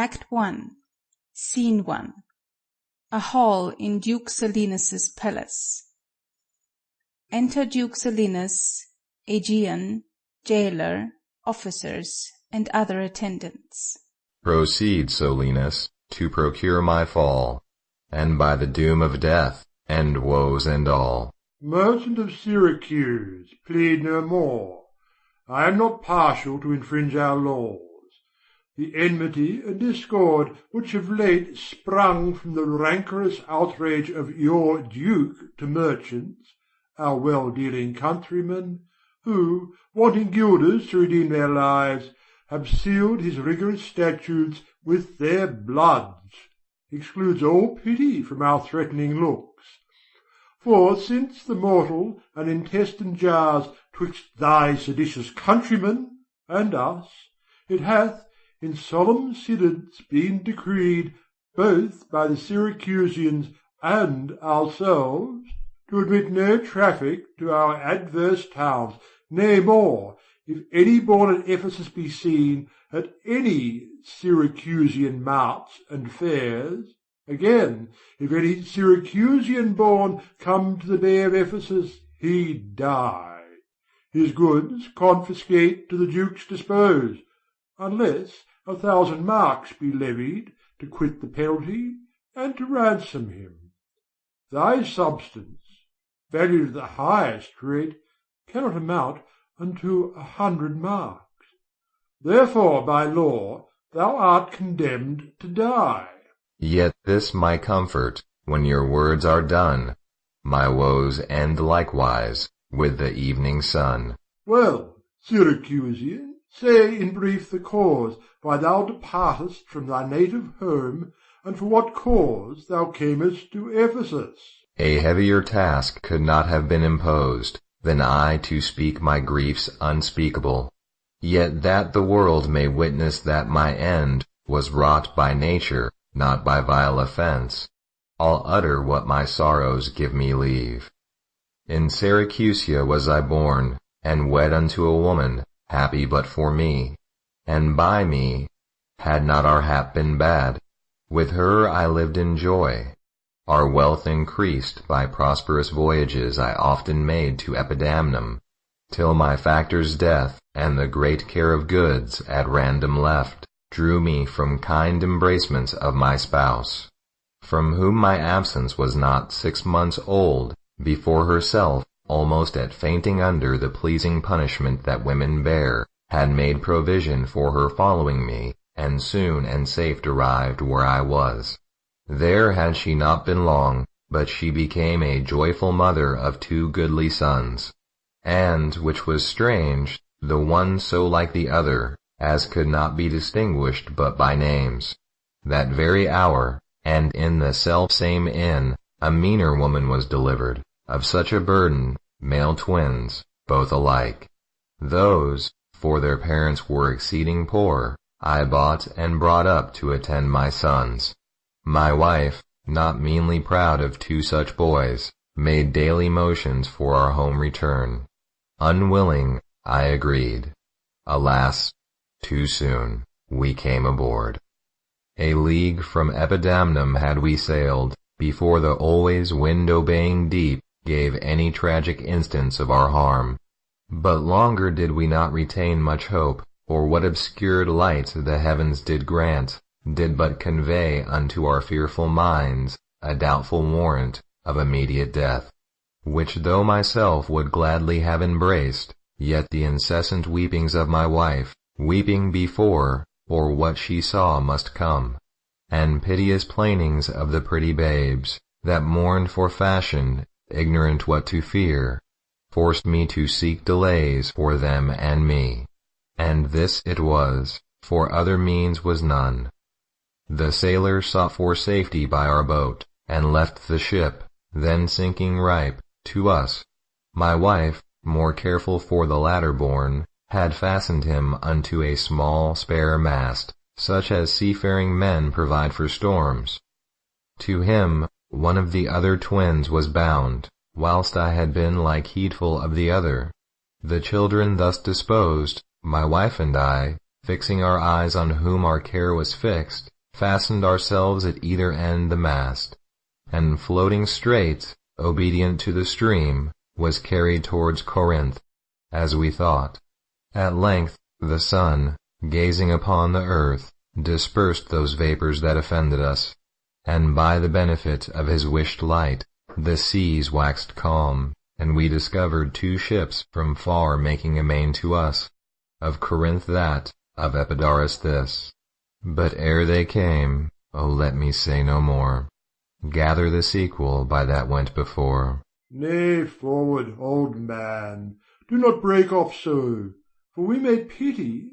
Act 1, Scene 1. A hall in Duke Silenus's palace. Enter Duke Silenus, Aegeon, jailer, officers, and other attendants. Proceed, Silenus, to procure my fall, and by the doom of death end woes and all. Merchant of Syracuse, plead no more. I am not partial to infringe our laws. The enmity and discord which have late sprung from the rancorous outrage of your duke to merchants, our well-dealing countrymen, who, wanting guilders to redeem their lives, have sealed his rigorous statutes with their bloods, excludes all pity from our threatening looks. For since the mortal and intestine jars twixt thy seditious countrymen and us, it hath in solemn synods been decreed, both by the Syracusans and ourselves, to admit no traffic to our adverse towns. Nay, more, if any born at Ephesus be seen at any Syracusian marts and fairs, again, if any Syracusian born come to the bay of Ephesus, he die. His goods confiscate to the Duke's dispose, unless 1,000 marks be levied to quit the penalty and to ransom him. Thy substance, valued at the highest rate, cannot amount unto 100 marks. Therefore, by law, thou art condemned to die. Yet this my comfort, when your words are done, my woes end likewise with the evening sun. Well, Syracusian, say in brief the cause why thou departest from thy native home, and for what cause thou camest to Ephesus. A heavier task could not have been imposed than I to speak my griefs unspeakable, yet that the world may witness that my end was wrought by nature, not by vile offense, I'll utter what my sorrows give me leave. In Syracusia was I born, and wed unto a woman, happy but for me, and by me, had not our hap been bad, with her I lived in joy. Our wealth increased by prosperous voyages I often made to Epidamnum, till my factor's death and the great care of goods at random left drew me from kind embracements of my spouse, from whom my absence was not 6 months old, before herself, almost at fainting under the pleasing punishment that women bear, had made provision for her following me, and soon and safe arrived where I was. There had she not been long, but she became a joyful mother of 2 goodly sons, and, which was strange, the one so like the other, as could not be distinguished but by names. That very hour, and in the self-same inn, a meaner woman was delivered, of such a burden, male twins, both alike. Those, for their parents were exceeding poor, I bought and brought up to attend my sons. My wife, not meanly proud of 2 such boys, made daily motions for our home return. Unwilling, I agreed. Alas, too soon, we came aboard. A league from Epidamnum had we sailed, before the always wind-obeying deep gave any tragic instance of our harm. But longer did we not retain much hope, or what obscured light the heavens did grant, did but convey unto our fearful minds a doubtful warrant of immediate death, which though myself would gladly have embraced, yet the incessant weepings of my wife, weeping before, or what she saw must come, and piteous plainings of the pretty babes, that mourned for fashion, ignorant what to fear, forced me to seek delays for them and me. And this it was, for other means was none. The sailors sought for safety by our boat, and left the ship, then sinking ripe, to us. My wife, more careful for the latter born, had fastened him unto a small spare mast, such as seafaring men provide for storms. To him one of the other twins was bound, whilst I had been like heedful of the other. The children thus disposed, my wife and I, fixing our eyes on whom our care was fixed, fastened ourselves at either end the mast, and floating straight, obedient to the stream, was carried towards Corinth, as we thought. At length the sun, gazing upon the earth, dispersed those vapors that offended us, and by the benefit of his wished light, the seas waxed calm, and we discovered 2 ships from far making amain to us, of Corinth that, of Epidaurus this. But ere they came, oh let me say no more, gather the sequel by that went before. Nay, forward, old man, do not break off so, for we may pity,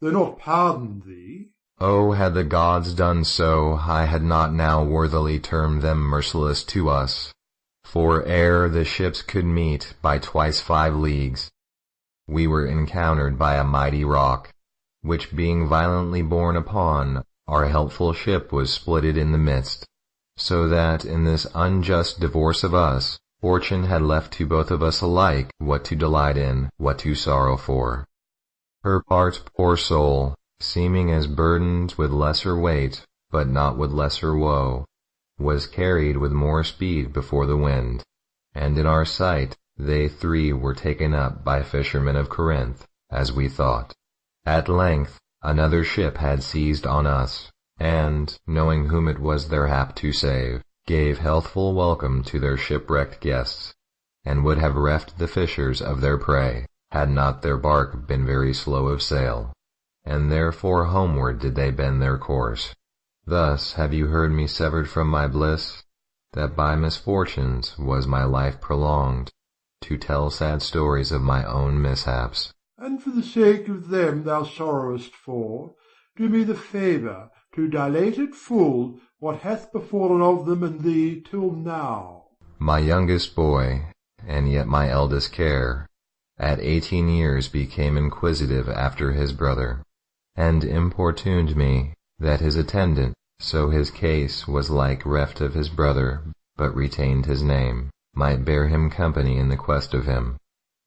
though not pardon thee. Oh, had the gods done so, I had not now worthily termed them merciless to us. For ere the ships could meet by twice 5 leagues, we were encountered by a mighty rock, which being violently borne upon, our helpful ship was splitted in the midst, so that in this unjust divorce of us, fortune had left to both of us alike what to delight in, what to sorrow for. Her part, poor soul, seeming as burdened with lesser weight, but not with lesser woe, was carried with more speed before the wind, and in our sight they 3 were taken up by fishermen of Corinth, as we thought. At length another ship had seized on us, and, knowing whom it was their hap to save, gave healthful welcome to their shipwrecked guests, and would have reft the fishers of their prey, had not their bark been very slow of sail, and therefore homeward did they bend their course. Thus have you heard me severed from my bliss, that by misfortunes was my life prolonged, to tell sad stories of my own mishaps. And for the sake of them thou sorrowest for, do me the favour to dilate at full what hath befallen of them and thee till now. My youngest boy, and yet my eldest care, at 18 years became inquisitive after his brother, and importuned me, that his attendant, so his case was like reft of his brother, but retained his name, might bear him company in the quest of him,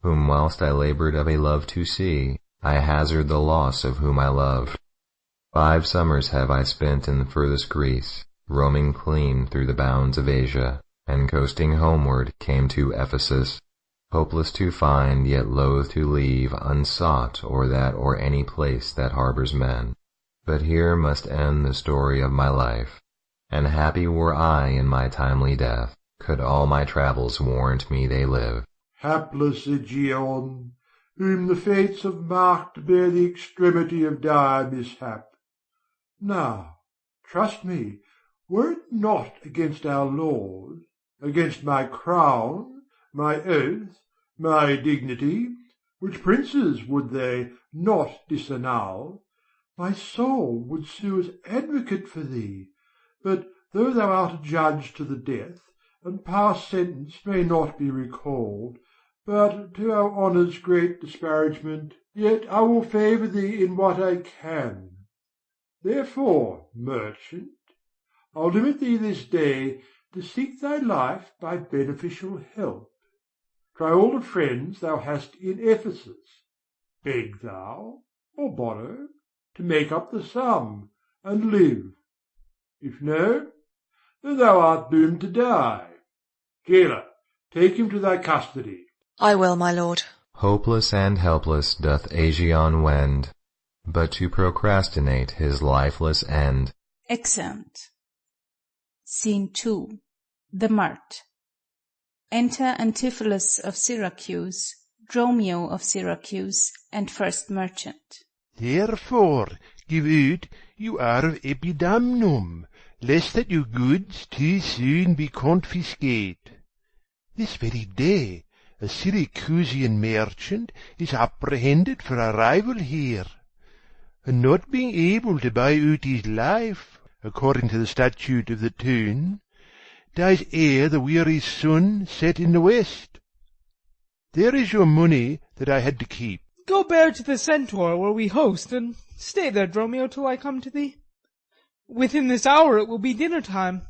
whom whilst I laboured of a love to see, I hazard the loss of whom I loved. 5 summers have I spent in the furthest Greece, roaming clean through the bounds of Asia, and coasting homeward came to Ephesus, hopeless to find, yet loath to leave unsought or that or any place that harbours men. But here must end the story of my life, and happy were I in my timely death, could all my travels warrant me they live. Hapless Aegeon, whom the fates have marked to bear the extremity of dire mishap. Now, trust me, were it not against our Lord, against my crown, my oath, my dignity, which princes would they not disannul, my soul would sue as advocate for thee. But though thou art adjudged to the death, and past sentence may not be recalled, but to our honour's great disparagement, yet I will favour thee in what I can. Therefore, merchant, I'll limit thee this day to seek thy life by beneficial help. Try all the friends thou hast in Ephesus. Beg thou, or borrow, to make up the sum, and live. If no, then thou art doomed to die. Jailer, take him to thy custody. I will, my lord. Hopeless and helpless doth Aegeon wend, but to procrastinate his lifeless end. Exeunt. Scene 2. The Mart. Enter Antipholus of Syracuse, Dromio of Syracuse, and first merchant. Therefore give out you are of Epidamnum, lest that your goods too soon be confiscate. This very day a Syracusian merchant is apprehended for arrival here, and not being able to buy out his life, according to the statute of the town, dies ere the weary sun set in the west. There is your money that I had to keep. Go bear to the Centaur where we host, and stay there, Dromio, till I come to thee. Within this hour it will be dinner time.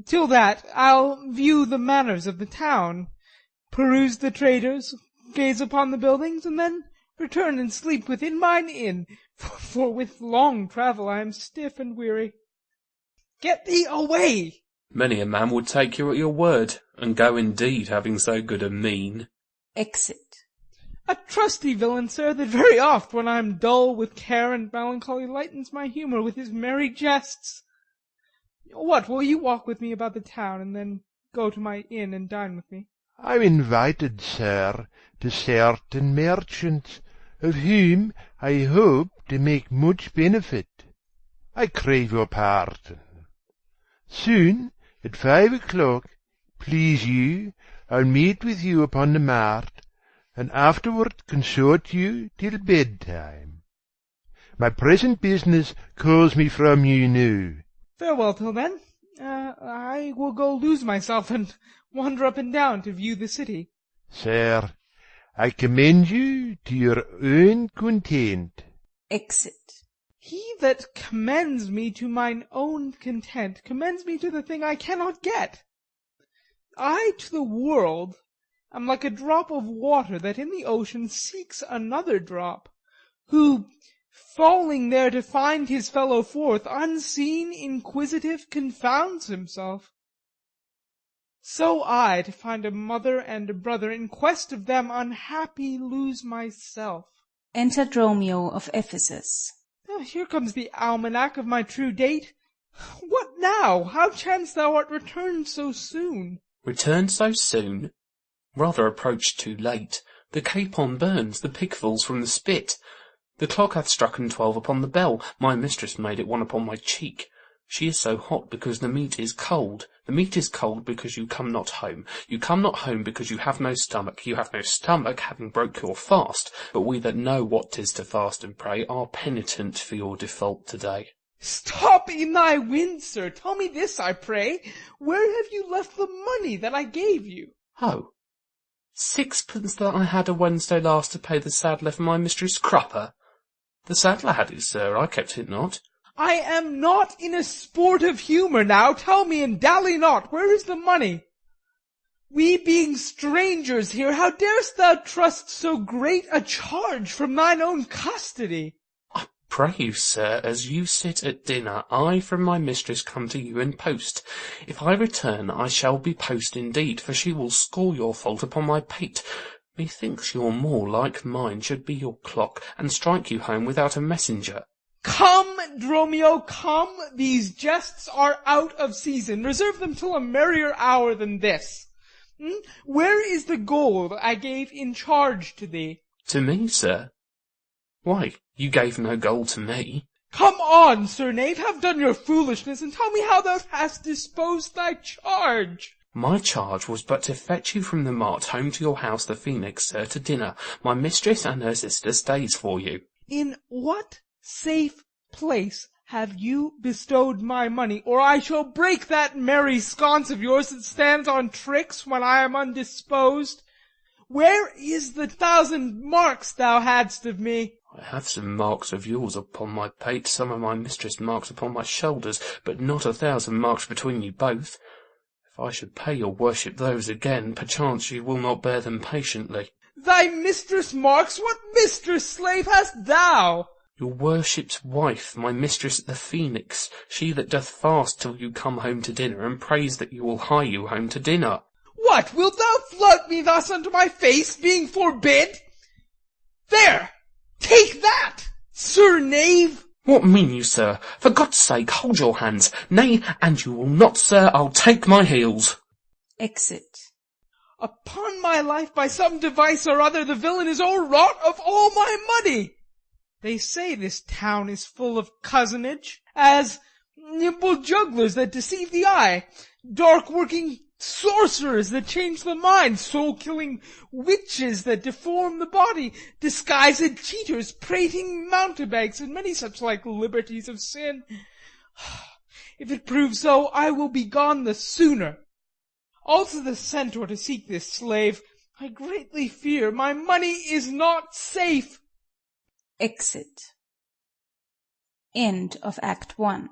Till that I'll view the manners of the town, peruse the traders, gaze upon the buildings, and then return and sleep within mine inn, for with long travel I am stiff and weary. Get thee away! Many a man would take you at your word, and go indeed, having so good a mien. Exit. A trusty villain, sir, that very oft, when I am dull with care and melancholy, lightens my humour with his merry jests. What, will you walk with me about the town, and then go to my inn and dine with me? I'm invited, sir, to certain merchants, of whom I hope to make much benefit. I crave your pardon. Soon, at 5 o'clock, please you, I'll meet with you upon the mart, and afterward consort you till bedtime. My present business calls me from you now. Farewell till then. I will go lose myself and wander up and down to view the city. Sir, I commend you to your own content. Exit. He that commends me to mine own content commends me to the thing I cannot get. I to the world am like a drop of water that in the ocean seeks another drop, who, falling there to find his fellow forth, unseen, inquisitive, confounds himself. So I, to find a mother and a brother, in quest of them unhappy lose myself. Enter Dromio of Ephesus. Here comes the almanac of my true date. What now? How chance thou art returned so soon? Returned so soon? Rather approached too late. The capon burns, the pig falls from the spit. The clock hath strucken 12 upon the bell. My mistress made it 1 upon my cheek. She is so hot because the meat is cold. The meat is cold because you come not home. You come not home because you have no stomach. You have no stomach, having broke your fast. But we that know what 'tis to fast and pray are penitent for your default today. Stop in thy wind, sir. Tell me this, I pray. Where have you left the money that I gave you? Oh, 6pence that I had a Wednesday last to pay the saddler for my mistress Crupper. The saddler had it, sir. I kept it not. I am not in a sportive humour now. Tell me and dally not. Where is the money? We being strangers here, how darest thou trust so great a charge from thine own custody? I pray you, sir, as you sit at dinner, I from my mistress come to you in post. If I return, I shall be post indeed, for she will score your fault upon my pate. Methinks your more like mine should be your clock, and strike you home without a messenger. Come, Dromio, come. These jests are out of season. Reserve them till a merrier hour than this. Where is the gold I gave in charge to thee? To me, sir? Why, you gave no gold to me. Come on, sir knave, have done your foolishness, and tell me how thou hast disposed thy charge. My charge was but to fetch you from the mart home to your house, the Phoenix, sir, to dinner. My mistress and her sister stays for you. In what safe place have you bestowed my money, or I shall break that merry sconce of yours that stands on tricks when I am undisposed? Where is the 1,000 marks thou hadst of me? I have some marks of yours upon my pate, some of my mistress' marks upon my shoulders, but not 1,000 marks between you both. If I should pay your worship those again, perchance you will not bear them patiently. Thy mistress' marks? What mistress, slave, hast thou? Your worship's wife, my mistress at the Phoenix, she that doth fast till you come home to dinner, and prays that you will hie you home to dinner. What, wilt thou flout me thus unto my face, being forbid? There, take that, sir knave. What mean you, sir? For God's sake, hold your hands. Nay, and you will not, sir, I'll take my heels. Exit. Upon my life, by some device or other, the villain is o'erwrought of all my money. They say this town is full of cozenage, as nimble jugglers that deceive the eye, dark-working sorcerers that change the mind, soul-killing witches that deform the body, disguised cheaters, prating mountebanks, and many such like liberties of sin. If it prove so, I will be gone the sooner. Also the centaur to seek this slave. I greatly fear my money is not safe. Exit. End of Act 1.